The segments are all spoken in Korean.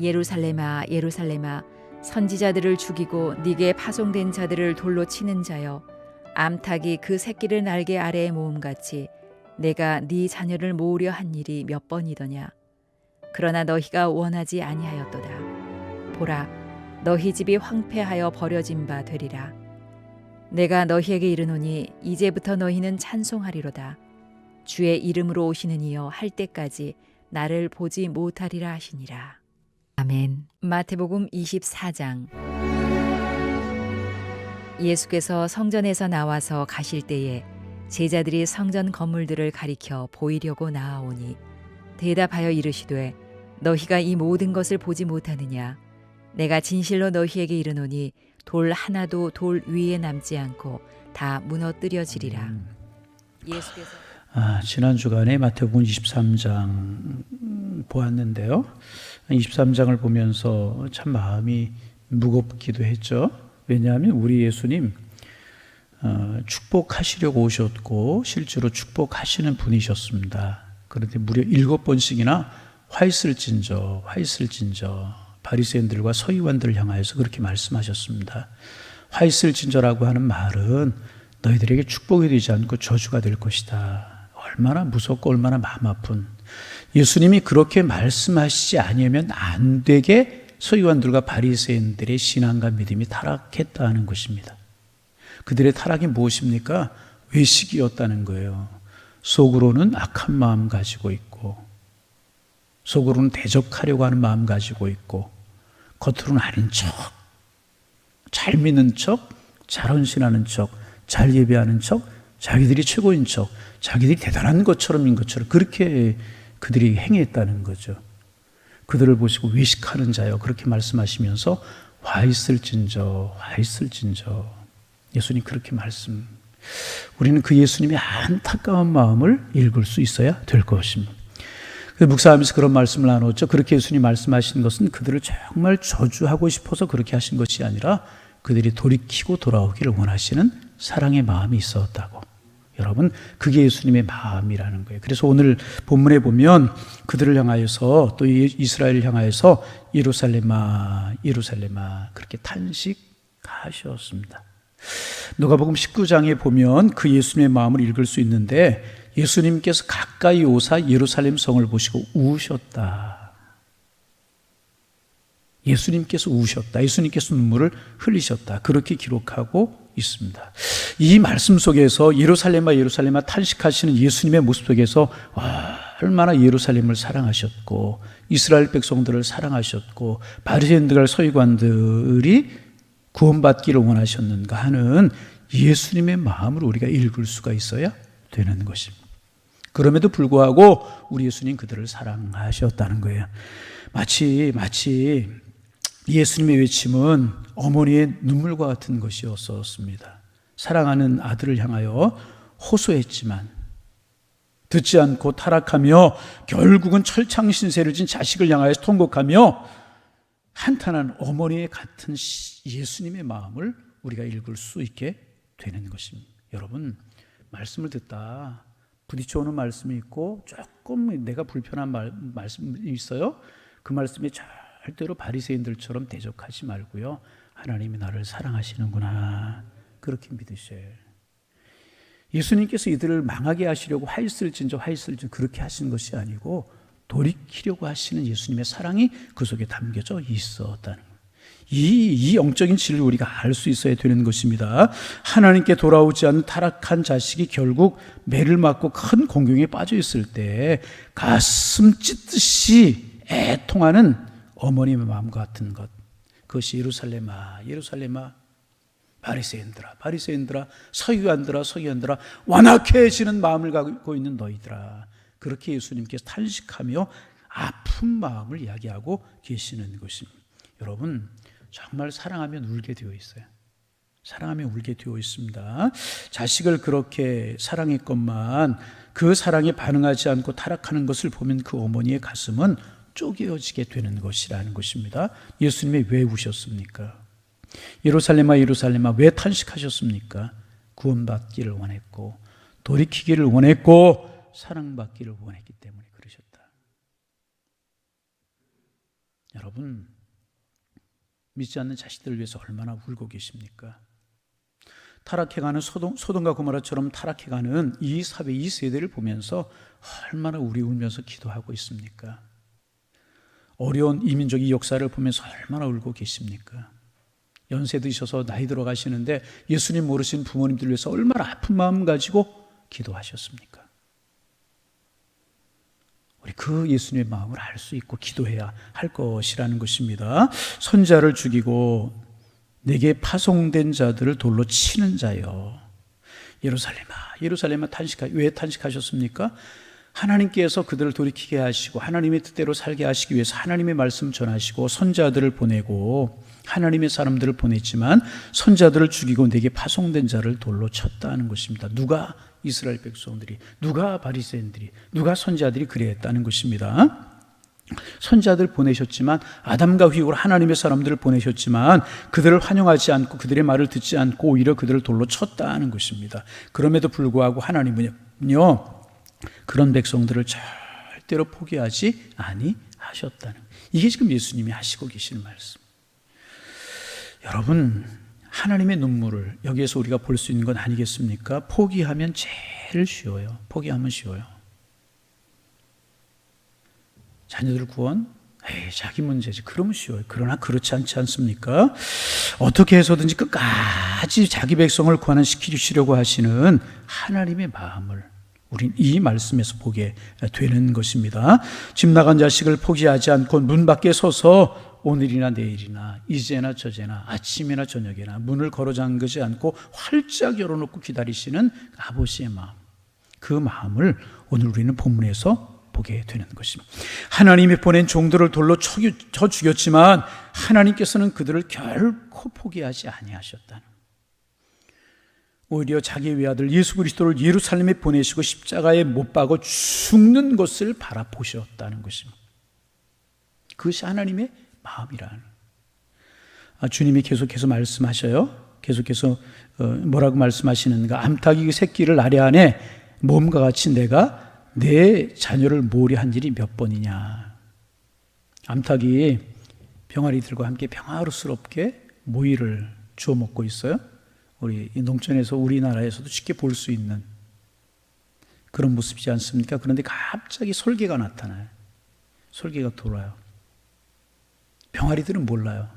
예루살렘아 예루살렘아 선지자들을 죽이고 네게 파송된 자들을 돌로 치는 자여 암탉이 그 새끼를 날개 아래에 모음같이 내가 네 자녀를 모으려 한 일이 몇 번이더냐. 그러나 너희가 원하지 아니하였도다. 보라 너희 집이 황폐하여 버려진 바 되리라. 내가 너희에게 이르노니 이제부터 너희는 찬송하리로다. 주의 이름으로 오시는 이여 할 때까지 나를 보지 못하리라 하시니라. 아멘. 마태복음 24장. 예수께서 성전에서 나와서 가실 때에 제자들이 성전 건물들을 가리켜 보이려고 나아오니 대답하여 이르시되 너희가 이 모든 것을 보지 못하느냐. 내가 진실로 너희에게 이르노니 돌 하나도 돌 위에 남지 않고 다 무너뜨려지리라. 예수께서 지난 주간에 마태복음 23장 보았는데요. 23장을 보면서 참 마음이 무겁기도 했죠. 왜냐하면 우리 예수님 축복하시려고 오셨고 실제로 축복하시는 분이셨습니다. 그런데 무려 7번씩이나 화있을진저 바리새인들과 서기관들을 향하여서 그렇게 말씀하셨습니다. 화있을진저라고 하는 말은 너희들에게 축복이 되지 않고 저주가 될 것이다. 얼마나 무섭고 얼마나 마음 아픈. 예수님이 그렇게 말씀하시지 아니하면 안 되게 서기관들과 바리새인들의 신앙과 믿음이 타락했다는 것입니다. 그들의 타락이 무엇입니까? 외식이었다는 거예요. 속으로는 악한 마음 가지고 있고 속으로는 대적하려고 하는 마음 가지고 있고 겉으로는 아닌 척, 잘 믿는 척, 잘 헌신하는 척, 잘 예배하는 척, 자기들이 최고인 척, 자기들이 대단한 것처럼인 것처럼 그렇게 그들이 행했다는 거죠. 그들을 보시고 외식하는 자여 그렇게 말씀하시면서 화있을진저 예수님 그렇게 우리는 그 예수님의 안타까운 마음을 읽을 수 있어야 될 것입니다. 묵상하면서 그런 말씀을 나눴죠. 그렇게 예수님 말씀하신 것은 그들을 정말 저주하고 싶어서 그렇게 하신 것이 아니라 그들이 돌이키고 돌아오기를 원하시는 사랑의 마음이 있었다고. 여러분 그게 예수님의 마음이라는 거예요. 그래서 오늘 본문에 보면 그들을 향하여서 또 이스라엘을 향하여서 예루살렘아 그렇게 탄식하셨습니다. 누가복음 19장에 보면 그 예수님의 마음을 읽을 수 있는데 예수님께서 가까이 오사 예루살렘 성을 보시고 우셨다. 예수님께서 우셨다. 예수님께서 눈물을 흘리셨다. 그렇게 기록하고 있습니다. 이 말씀 속에서 예루살렘아 탄식하시는 예수님의 모습 속에서 얼마나 예루살렘을 사랑하셨고 이스라엘 백성들을 사랑하셨고 바리새인들과 서기관들이 구원받기를 원하셨는가 하는 예수님의 마음을 우리가 읽을 수가 있어야 되는 것입니다. 그럼에도 불구하고 우리 예수님 그들을 사랑하셨다는 거예요. 마치 예수님의 외침은 어머니의 눈물과 같은 것이었습니다. 사랑하는 아들을 향하여 호소했지만 듣지 않고 타락하며 결국은 철창신세를 진 자식을 향하여 통곡하며 한탄한 어머니의 같은 예수님의 마음을 우리가 읽을 수 있게 되는 것입니다. 여러분 말씀을 듣다 부딪혀오는 말씀이 있고 조금 내가 불편한 말씀이 있어요. 그 말씀에 절대로 바리새인들처럼 대적하지 말고요. 하나님이 나를 사랑하시는구나 그렇게 믿으셔야 해요. 예수님께서 이들을 망하게 하시려고 화있을진저 그렇게 하시는 것이 아니고 돌이키려고 하시는 예수님의 사랑이 그 속에 담겨져 있었다는 거예요. 이 영적인 진리를 우리가 알 수 있어야 되는 것입니다. 하나님께 돌아오지 않는 타락한 자식이 결국 매를 맞고 큰 공경에 빠져 있을 때 가슴 찢듯이 애통하는 어머님의 마음과 같은 것, 그것이 예루살렘아 바리새인들아 서기관들아 완악해지는 마음을 갖고 있는 너희들아, 그렇게 예수님께서 탄식하며 아픈 마음을 이야기하고 계시는 것입니다. 여러분 정말 사랑하면 울게 되어 있어요. 사랑하면 울게 되어 있습니다. 자식을 그렇게 사랑했건만 그 사랑에 반응하지 않고 타락하는 것을 보면 그 어머니의 가슴은 쪼개어지게 되는 것이라는 것입니다. 예수님이 왜 우셨습니까? 예루살렘아 왜 탄식하셨습니까? 구원받기를 원했고 돌이키기를 원했고 사랑받기를 원했기 때문에 그러셨다. 여러분, 믿지 않는 자식들을 위해서 얼마나 울고 계십니까? 타락해가는 소돔과 고모라처럼 타락해가는 이 사회, 이 세대를 보면서 얼마나 우리 울면서 기도하고 있습니까? 어려운 이민족의 역사를 보면서 얼마나 울고 계십니까? 연세 드셔서 나이 들어가시는데 예수님 모르신 부모님들 위해서 얼마나 아픈 마음 가지고 기도하셨습니까? 우리 그 예수님의 마음을 알 수 있고 기도해야 할 것이라는 것입니다. 선자를 죽이고 내게 파송된 자들을 돌로 치는 자여, 예루살렘아 왜 탄식하셨습니까? 하나님께서 그들을 돌이키게 하시고 하나님의 뜻대로 살게 하시기 위해서 하나님의 말씀 전하시고 선자들을 보내고 하나님의 사람들을 보냈지만 선자들을 죽이고 내게 파송된 자를 돌로 쳤다는 것입니다. 누가? 이스라엘 백성들이, 누가? 바리새인들이, 누가? 선자들이 그랬다는 것입니다. 선자들 보내셨지만, 아담과 휘으로 하나님의 사람들을 보내셨지만 그들을 환영하지 않고 그들의 말을 듣지 않고 오히려 그들을 돌로 쳤다는 것입니다. 그럼에도 불구하고 하나님은요 그런 백성들을 절대로 포기하지 아니하셨다는, 이게 지금 예수님이 하시고 계시는 말씀. 여러분, 하나님의 눈물을 여기에서 우리가 볼 수 있는 건 아니겠습니까? 포기하면 제일 쉬워요. 포기하면 쉬워요. 자녀들 구원? 자기 문제지. 그러면 쉬워요. 그러나 그렇지 않지 않습니까? 어떻게 해서든지 끝까지 자기 백성을 구원시키려고 하시는 하나님의 마음을 우린 이 말씀에서 보게 되는 것입니다. 집 나간 자식을 포기하지 않고 문 밖에 서서 오늘이나 내일이나 이제나 저제나 아침이나 저녁이나 문을 걸어 잠그지 않고 활짝 열어놓고 기다리시는 아버지의 마음, 그 마음을 오늘 우리는 본문에서 보게 되는 것입니다. 하나님이 보낸 종들을 돌로 쳐 죽였지만 하나님께서는 그들을 결코 포기하지 아니하셨다는, 오히려 자기의 외아들 예수 그리스도를 예루살렘에 보내시고 십자가에 못 박아 죽는 것을 바라보셨다는 것입니다. 그것이 하나님의 마음이라는. 주님이 계속해서 말씀하셔요. 계속해서 뭐라고 말씀하시는가? 암탉이 그 새끼를 아래 안에 몸과 같이 내가 내 자녀를 모으려 한 일이 몇 번이냐. 암탉이 병아리들과 함께 평화롭게 모이를 주워 먹고 있어요. 우리 농촌에서 우리나라에서도 쉽게 볼 수 있는 그런 모습이지 않습니까? 그런데 갑자기 솔개가 나타나요. 솔개가 돌아요. 병아리들은 몰라요.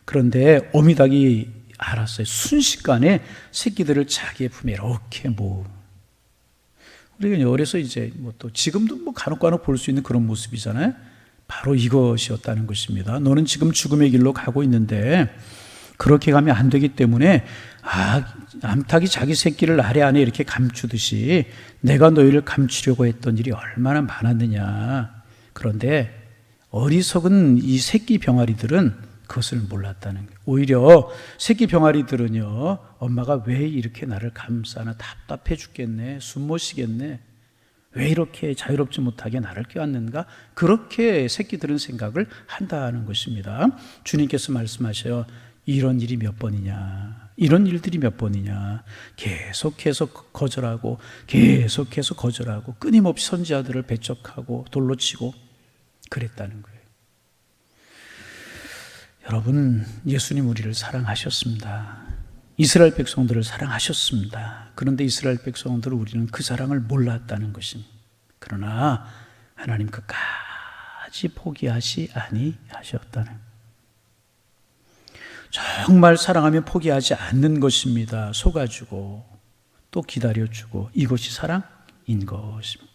그런데 어미닭이 알았어요. 순식간에 새끼들을 자기의 품에 이렇게 모으. 우리가 어려서 이제 또 지금도 간혹 볼 수 있는 그런 모습이잖아요. 바로 이것이었다는 것입니다. 너는 지금 죽음의 길로 가고 있는데 그렇게 가면 안 되기 때문에 암탉이 자기 새끼를 아래 안에 이렇게 감추듯이 내가 너희를 감추려고 했던 일이 얼마나 많았느냐. 그런데 어리석은 이 새끼 병아리들은 그것을 몰랐다는 거예요. 오히려 새끼 병아리들은요, 엄마가 왜 이렇게 나를 감싸나 답답해 죽겠네, 숨 못 쉬겠네, 왜 이렇게 자유롭지 못하게 나를 껴안는가, 그렇게 새끼들은 생각을 한다는 것입니다. 주님께서 말씀하셔요. 이런 일이 몇 번이냐, 이런 일들이 몇 번이냐. 계속해서 거절하고 계속해서 거절하고 끊임없이 선지자들을 배척하고 돌로 치고 그랬다는 거예요. 여러분, 예수님 우리를 사랑하셨습니다. 이스라엘 백성들을 사랑하셨습니다. 그런데 이스라엘 백성들을 우리는 그 사랑을 몰랐다는 것입니다. 그러나 하나님 끝까지 포기하지 아니하셨다는, 정말 사랑하면 포기하지 않는 것입니다. 속아주고 또 기다려주고 이것이 사랑인 것입니다.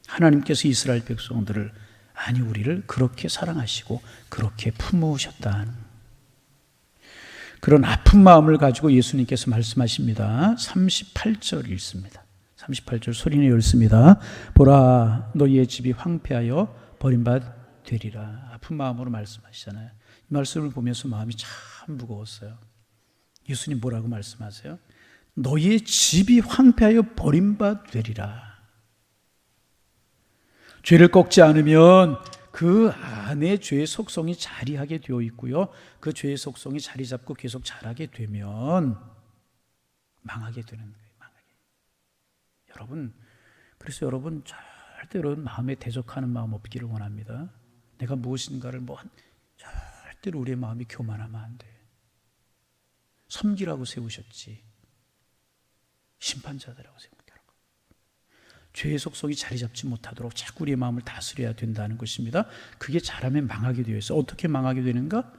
하나님께서 이스라엘 백성들을, 아니 우리를 그렇게 사랑하시고 그렇게 품으셨다는 그런 아픈 마음을 가지고 예수님께서 말씀하십니다. 38절 읽습니다. 38절 소리내어 읽습니다. 보라, 너희의 집이 황폐하여 버림받 되리라. 아픈 마음으로 말씀하시잖아요. 이 말씀을 보면서 마음이 참 무거웠어요. 예수님 뭐라고 말씀하세요? 너희의 집이 황폐하여 버림받 되리라. 죄를 꺾지 않으면 그 안에 죄의 속성이 자리하게 되어 있고요. 그 죄의 속성이 자리 잡고 계속 자라게 되면 망하게 되는 거예요. 망하게. 여러분, 그래서 여러분 절대로 마음에 대적하는 마음 없기를 원합니다. 내가 무엇인가를 절대로 우리의 마음이 교만하면 안 돼. 섬기라고 세우셨지 심판자들하고 세우라고. 죄의 속성이 자리 잡지 못하도록 자꾸 우리의 마음을 다스려야 된다는 것입니다. 그게 잘하면 망하게 되어 있어. 어떻게 망하게 되는가?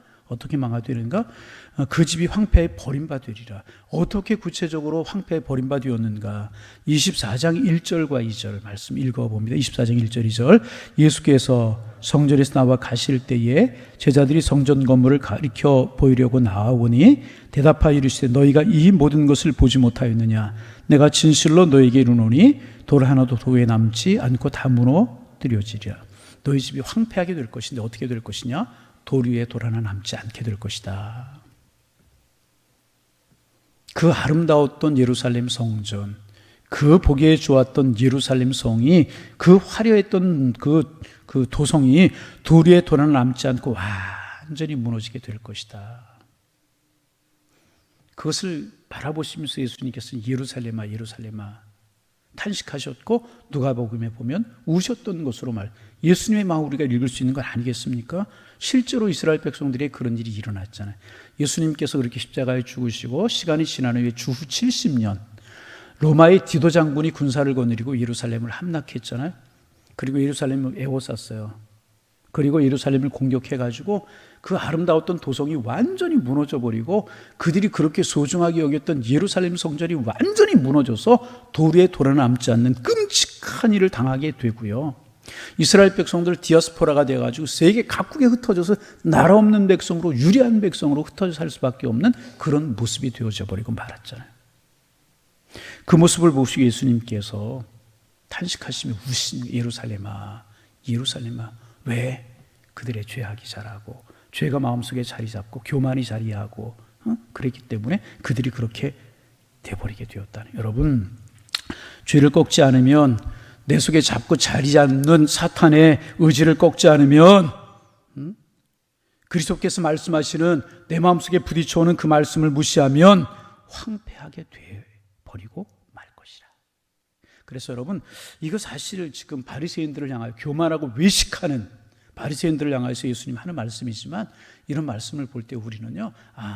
그 집이 황폐에 버림받으리라. 어떻게 구체적으로 황폐에 버림받았는가? 24장 1절과 2절 말씀 읽어봅니다. 24장 1절 2절 예수께서 성전에서 나와 가실 때에 제자들이 성전 건물을 가리켜 보이려고 나아오니 대답하여 이르시되 너희가 이 모든 것을 보지 못하였느냐? 내가 진실로 너희에게 이르노니 돌 하나도 도에 남지 않고 다 무너뜨려지리라. 너희 집이 황폐하게 될 것인데 어떻게 될 것이냐? 돌 위에 돌 하나 남지 않게 될 것이다. 그 아름다웠던 예루살렘 성전, 그 보기에 좋았던 예루살렘 성이, 그 화려했던 그 도성이 돌 위에 돌 하나 남지 않고 완전히 무너지게 될 것이다. 그것을 바라보시면서 예수님께서 예루살렘아 예루살렘아 탄식하셨고 누가복음에 보면 우셨던 것으로 예수님의 마음 우리가 읽을 수 있는 건 아니겠습니까? 실제로 이스라엘 백성들의 그런 일이 일어났잖아요. 예수님께서 그렇게 십자가에 죽으시고 시간이 지난 후에 주후 70년 로마의 디도 장군이 군사를 거느리고 예루살렘을 함락했잖아요. 그리고 예루살렘을 에워쌌어요. 그리고 예루살렘을 공격해가지고 그 아름다웠던 도성이 완전히 무너져버리고 그들이 그렇게 소중하게 여겼던 예루살렘 성전이 완전히 무너져서 돌 위에 돌아 남지 않는 끔찍한 일을 당하게 되고요. 이스라엘 백성들 디아스포라가 돼가지고 세계 각국에 흩어져서 나라 없는 백성으로 유리한 백성으로 흩어져 살 수밖에 없는 그런 모습이 되어져 버리고 말았잖아요. 그 모습을 보시고 예수님께서 탄식하시며 우신 예루살렘아 예루살렘아 왜 그들의 죄악이 자라고 죄가 마음속에 자리 잡고 교만이 자리하고 그랬기 때문에 그들이 그렇게 돼버리게 되었다는. 여러분 죄를 꺾지 않으면 내 속에 잡고 자리 잡는 사탄의 의지를 꺾지 않으면 그리스도께서 말씀하시는 내 마음속에 부딪혀오는 그 말씀을 무시하면 황폐하게 돼버리고 말 것이라. 그래서 여러분 이거 사실 지금 바리새인들을 향하여 교만하고 외식하는 바리새인들을 향해서 예수님 하는 말씀이지만 이런 말씀을 볼 때 우리는요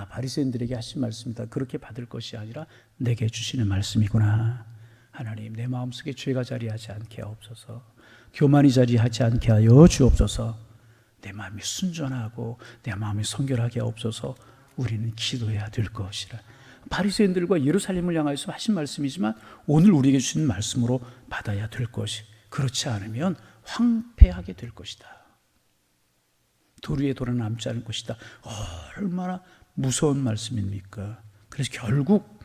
바리새인들에게 하신 말씀이다 그렇게 받을 것이 아니라 내게 주시는 말씀이구나. 하나님 내 마음속에 죄가 자리하지 않게 하옵소서. 교만이 자리하지 않게 하여 주옵소서. 내 마음이 순전하고 내 마음이 성결하게 하옵소서. 우리는 기도해야 될 것이라. 바리새인들과 예루살렘을 향해서 하신 말씀이지만 오늘 우리에게 주신 말씀으로 받아야 될 것이. 그렇지 않으면 황폐하게 될 것이다. 돌 위에 돌아 남지 않을 것이다. 얼마나 무서운 말씀입니까? 그래서 결국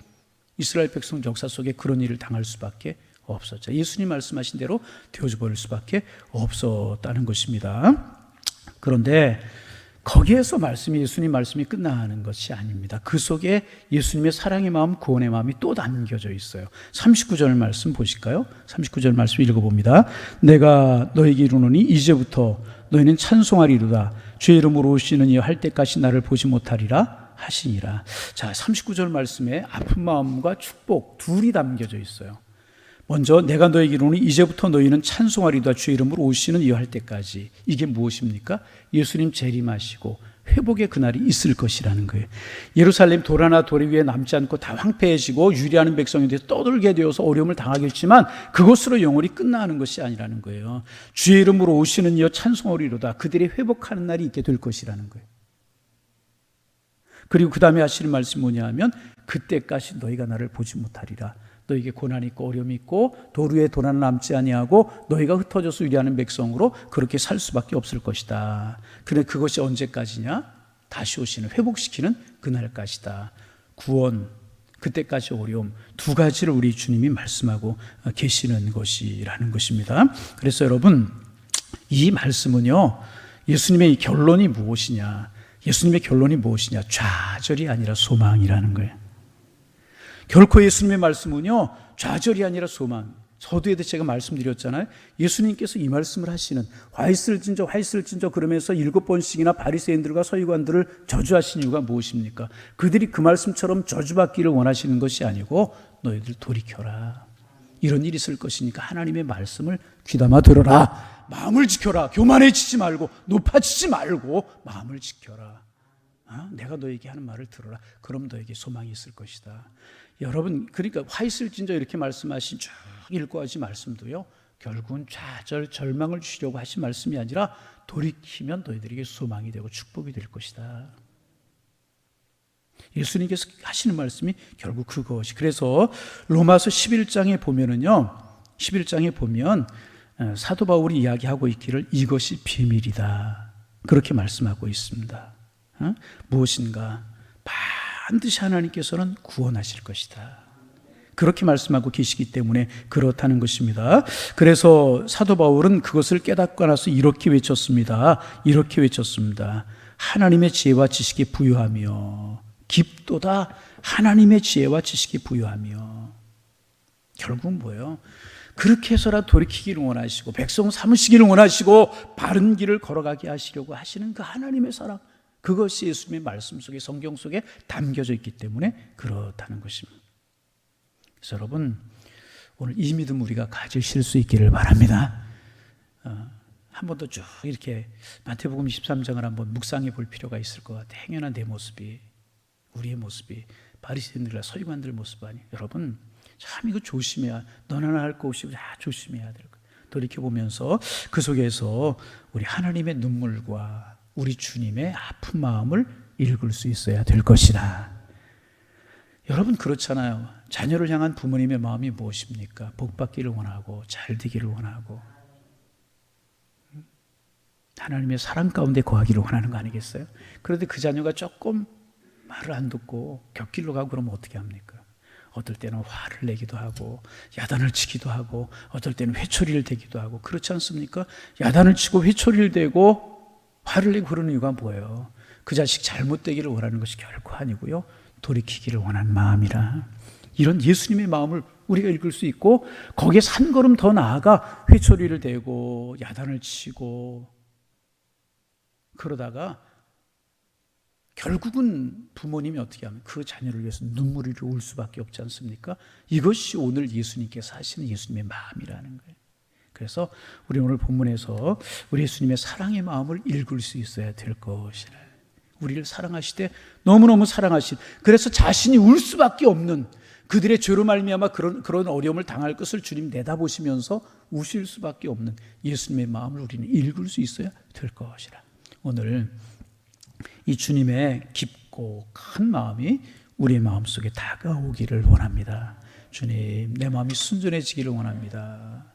이스라엘 백성 역사 속에 그런 일을 당할 수밖에 없었죠. 예수님 말씀하신 대로 되어져 버릴 수밖에 없었다는 것입니다. 그런데 거기에서 예수님 말씀이 끝나는 것이 아닙니다. 그 속에 예수님의 사랑의 마음, 구원의 마음이 또 담겨져 있어요. 39절 말씀 보실까요? 39절 말씀 읽어봅니다. 내가 너에게 이르노니 이제부터 너희는 찬송하리로다. 주의 이름으로 오시는 이여 할 때까지 나를 보지 못하리라 하시니라. 자, 39절 말씀에 아픈 마음과 축복 둘이 담겨져 있어요. 먼저 내가 너에게 이르노니 이제부터 너희는 찬송하리로다. 주의 이름으로 오시는 이여 할 때까지. 이게 무엇입니까? 예수님 재림하시고 회복의 그날이 있을 것이라는 거예요. 예루살렘 돌 하나 돌 위에 남지 않고 다 황폐해지고 유리하는 백성이 돼서 떠들게 되어서 어려움을 당하겠지만 그것으로 영원히 끝나는 것이 아니라는 거예요. 주의 이름으로 오시는 이여 찬송하리로다. 그들이 회복하는 날이 있게 될 것이라는 거예요. 그리고 그 다음에 하시는 말씀이 뭐냐면 그때까지 너희가 나를 보지 못하리라. 너에게 고난이 있고 어려움이 있고 돌 위에 돌 하나 남지 아니하고 너희가 흩어져서 유리하는 백성으로 그렇게 살 수밖에 없을 것이다. 그런데 그것이 언제까지냐? 다시 오시는 회복시키는 그날까지다. 구원, 그때까지 어려움 두 가지를 우리 주님이 말씀하고 계시는 것이라는 것입니다. 그래서 여러분 이 말씀은요 예수님의 결론이 무엇이냐? 예수님의 결론이 무엇이냐? 좌절이 아니라 소망이라는 거예요. 결코 예수님의 말씀은요 좌절이 아니라 소망. 서두에도 제가 말씀드렸잖아요. 예수님께서 이 말씀을 하시는 화 있을진저 그러면서 7번씩이나 바리새인들과 서기관들을 저주하신 이유가 무엇입니까? 그들이 그 말씀처럼 저주받기를 원하시는 것이 아니고 너희들 돌이켜라. 이런 일이 있을 것이니까 하나님의 말씀을 귀담아 들어라. 마음을 지켜라. 교만해지지 말고 높아지지 말고 마음을 지켜라. 내가 너에게 하는 말을 들어라. 그럼 너에게 소망이 있을 것이다. 여러분, 그러니까 화 있을진저 이렇게 말씀하신 쭉 읽고 하신 말씀도요, 결국은 좌절 절망을 주시려고 하신 말씀이 아니라 돌이키면 너희들에게 소망이 되고 축복이 될 것이다. 예수님께서 하시는 말씀이 결국 그것이. 그래서 로마서 11장에 보면은요, 11장에 보면 사도 바울이 이야기하고 있기를 이것이 비밀이다, 그렇게 말씀하고 있습니다. 무엇인가 반드시 하나님께서는 구원하실 것이다, 그렇게 말씀하고 계시기 때문에 그렇다는 것입니다. 그래서 사도 바울은 그것을 깨닫고 나서 이렇게 외쳤습니다. 이렇게 외쳤습니다. 하나님의 지혜와 지식이 부유하며, 깊도다 하나님의 지혜와 지식이 부유하며. 결국 뭐예요? 그렇게 해서라 돌이키기를 원하시고 백성 삼으시기를 원하시고 바른 길을 걸어가게 하시려고 하시는 그 하나님의 사랑, 그것이 예수님의 말씀 속에, 성경 속에 담겨져 있기 때문에 그렇다는 것입니다. 그래서 여러분, 오늘 이 믿음 우리가 가지실 수 있기를 바랍니다. 한 번 더 쭉 이렇게 마태복음 23장을 한번 묵상해 볼 필요가 있을 것 같아요. 행여나 내 모습이, 우리의 모습이 바리새인들과 서기관들 모습 아니에요. 여러분, 참 이거 조심해야, 너나 할 것이 조심해야 될 거예요. 돌이켜보면서 그 속에서 우리 하나님의 눈물과 우리 주님의 아픈 마음을 읽을 수 있어야 될 것이다. 여러분, 그렇잖아요. 자녀를 향한 부모님의 마음이 무엇입니까? 복 받기를 원하고 잘 되기를 원하고 하나님의 사랑 가운데 거하기를 원하는 거 아니겠어요? 그런데 그 자녀가 조금 말을 안 듣고 곁길로 가고 그러면 어떻게 합니까? 어떨 때는 화를 내기도 하고 야단을 치기도 하고 어떨 때는 회초리를 대기도 하고, 그렇지 않습니까? 야단을 치고 회초리를 대고 화를 내고 그러는 이유가 뭐예요? 그 자식 잘못되기를 원하는 것이 결코 아니고요, 돌이키기를 원하는 마음이라. 이런 예수님의 마음을 우리가 읽을 수 있고, 거기에 한 걸음 더 나아가 회초리를 대고 야단을 치고 그러다가 결국은 부모님이 어떻게 하면 그 자녀를 위해서 눈물이 올 수밖에 없지 않습니까? 이것이 오늘 예수님께서 하시는 예수님의 마음이라는 거예요. 그래서 우리 오늘 본문에서 우리 예수님의 사랑의 마음을 읽을 수 있어야 될 것이라. 우리를 사랑하시되 너무너무 사랑하신, 그래서 자신이 울 수밖에 없는, 그들의 죄로 말미암아 그런 어려움을 당할 것을 주님 내다보시면서 우실 수밖에 없는 예수님의 마음을 우리는 읽을 수 있어야 될 것이라. 오늘 이 주님의 깊고 큰 마음이 우리의 마음속에 다가오기를 원합니다. 주님, 내 마음이 순전해지기를 원합니다.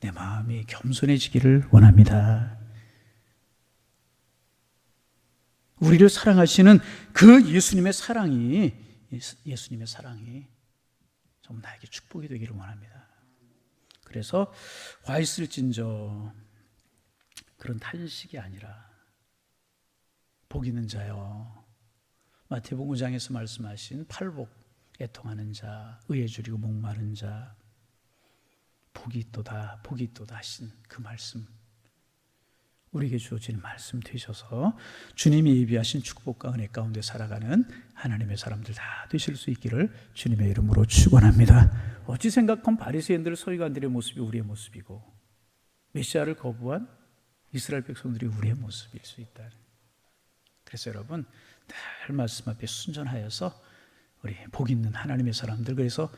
내 마음이 겸손해지기를 원합니다. 우리를 사랑하시는 그 예수님의 사랑이 정말 나에게 축복이 되기를 원합니다. 그래서 화 있을진저 그런 탄식이 아니라 복 있는 자요, 마태복음 5장에서 말씀하신 팔복 애통하는 자, 의에 줄이고 목마른 자, 복이 있도다 하신 그 말씀, 우리에게 주어진 말씀 되셔서 주님이 예비하신 축복과 은혜 가운데 살아가는 하나님의 사람들 다 되실 수 있기를 주님의 이름으로 축원합니다. 어찌 생각하면 바리새인들 서기관들의 모습이 우리의 모습이고 메시아를 거부한 이스라엘 백성들이 우리의 모습일 수 있다. 그래서 여러분, 늘 말씀 앞에 순전하여서 우리 복 있는 하나님의 사람들, 그래서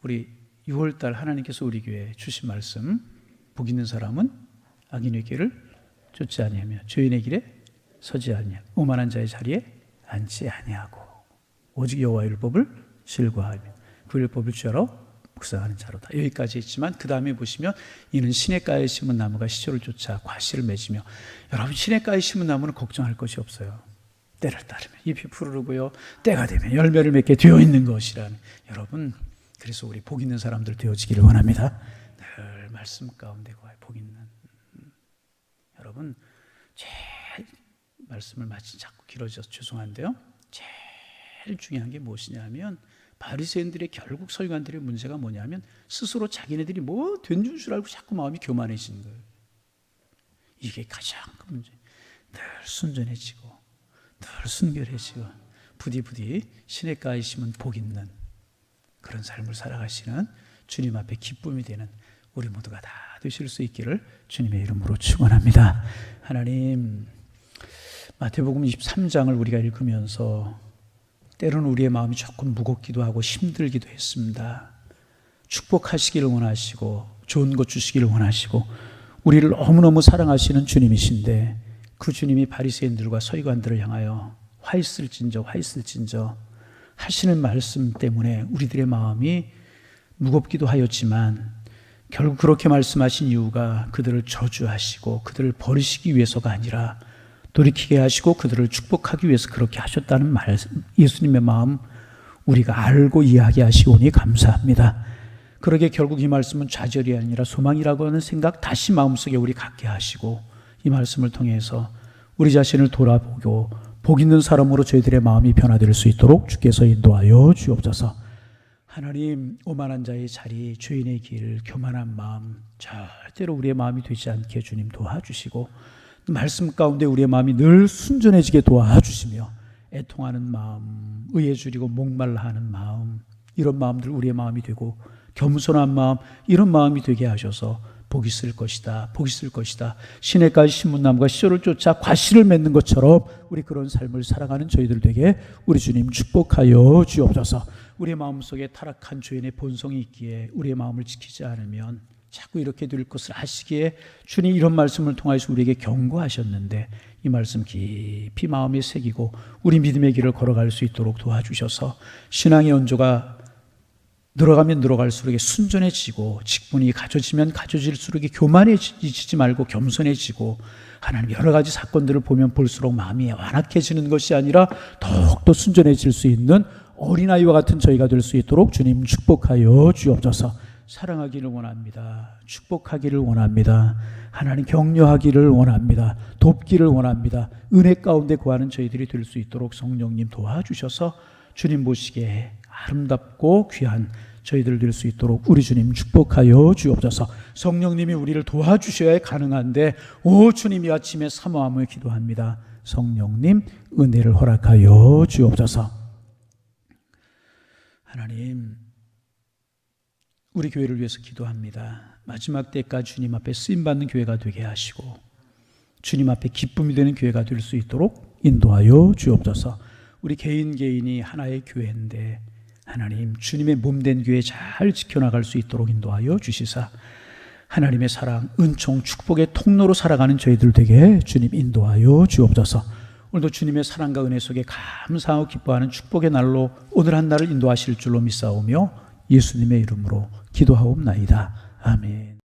우리 6월달 하나님께서 우리 교회에 주신 말씀, 복 있는 사람은 악인의 길을 쫓지 아니하며 죄인의 길에 서지 아니하며 오만한 자의 자리에 앉지 아니하고 오직 여호와의 율법을 즐거워하며 그 율법을 주야로 묵상하는 자로다. 여기까지 있지만 그 다음에 보시면 이는 시냇가에 심은 나무가 시초를 쫓아 과실을 맺으며, 여러분, 시냇가에 심은 나무는 걱정할 것이 없어요. 때를 따르면 잎이 푸르르고요, 때가 되면 열매를 맺게 되어 있는 것이라는. 여러분, 그래서 우리 복 있는 사람들 되어지기를 원합니다. 늘 말씀 가운데 거하여 복 있는. 여러분, 제일 말씀을 마치 자꾸 길어져서 죄송한데요, 제일 중요한 게 무엇이냐면, 바리새인들의 결국 서기관들의 문제가 뭐냐면 스스로 자기네들이 뭐 된 줄 알고 자꾸 마음이 교만해지는 거예요. 이게 가장 큰 문제. 늘 순전해지고 늘 순결해지고 부디 시냇가에 심은 복 있는 그런 삶을 살아가시는 주님 앞에 기쁨이 되는 우리 모두가 다 받으실 수 있기를 주님의 이름으로 축원합니다. 하나님, 마태복음 23장을 우리가 읽으면서 때로는 우리의 마음이 조금 무겁기도 하고 힘들기도 했습니다. 축복하시기를 원하시고 좋은 것 주시기를 원하시고 우리를 너무너무 사랑하시는 주님이신데 그 주님이 바리새인들과 서기관들을 향하여 화 있을진저 하시는 말씀 때문에 우리들의 마음이 무겁기도 하였지만 결국 그렇게 말씀하신 이유가 그들을 저주하시고 그들을 버리시기 위해서가 아니라 돌이키게 하시고 그들을 축복하기 위해서 그렇게 하셨다는 말, 예수님의 마음 우리가 알고 이야기하시오니 감사합니다. 그러게 결국 이 말씀은 좌절이 아니라 소망이라고 하는 생각 다시 마음속에 우리 갖게 하시고 이 말씀을 통해서 우리 자신을 돌아보고 복 있는 사람으로 저희들의 마음이 변화될 수 있도록 주께서 인도하여 주옵소서. 하나님, 오만한 자의 자리, 죄인의 길, 교만한 마음 절대로 우리의 마음이 되지 않게 주님 도와주시고 말씀 가운데 우리의 마음이 늘 순전해지게 도와주시며 애통하는 마음, 의에 줄이고 목말라 하는 마음, 이런 마음들 우리의 마음이 되고 겸손한 마음, 이런 마음이 되게 하셔서 복이 있을 것이다, 복이 있을 것이다, 시냇가의 신문나무가 씨를 쫓아 과실을 맺는 것처럼 우리 그런 삶을 살아가는 저희들 되게 우리 주님 축복하여 주옵소서. 우리의 마음속에 타락한 죄인의 본성이 있기에 우리의 마음을 지키지 않으면 자꾸 이렇게 될 것을 아시기에 주님 이런 말씀을 통해서 우리에게 경고하셨는데 이 말씀 깊이 마음에 새기고 우리 믿음의 길을 걸어갈 수 있도록 도와주셔서 신앙의 온조가 늘어가면 늘어갈수록 순전해지고 직분이 가져지면 가져질수록 교만해지지 말고 겸손해지고 하나님 여러 가지 사건들을 보면 볼수록 마음이 완악해지는 것이 아니라 더욱더 순전해질 수 있는 어린아이와 같은 저희가 될 수 있도록 주님 축복하여 주옵소서. 사랑하기를 원합니다. 축복하기를 원합니다. 하나님 격려하기를 원합니다. 돕기를 원합니다. 은혜 가운데 구하는 저희들이 될 수 있도록 성령님 도와주셔서 주님 보시기에 아름답고 귀한 저희들 될 수 있도록 우리 주님 축복하여 주옵소서. 성령님이 우리를 도와주셔야 가능한데 오 주님 이 아침에 사모함을 기도합니다. 성령님 은혜를 허락하여 주옵소서. 하나님, 우리 교회를 위해서 기도합니다. 마지막 때까지 주님 앞에 쓰임받는 교회가 되게 하시고 주님 앞에 기쁨이 되는 교회가 될 수 있도록 인도하여 주옵소서. 우리 개인이 하나의 교회인데 하나님 주님의 몸된 교회 잘 지켜나갈 수 있도록 인도하여 주시사 하나님의 사랑, 은총, 축복의 통로로 살아가는 저희들 되게 주님 인도하여 주옵소서. 오늘도 주님의 사랑과 은혜 속에 감사하고 기뻐하는 축복의 날로 오늘 한 날을 인도하실 줄로 믿사오며 예수님의 이름으로 기도하옵나이다. 아멘.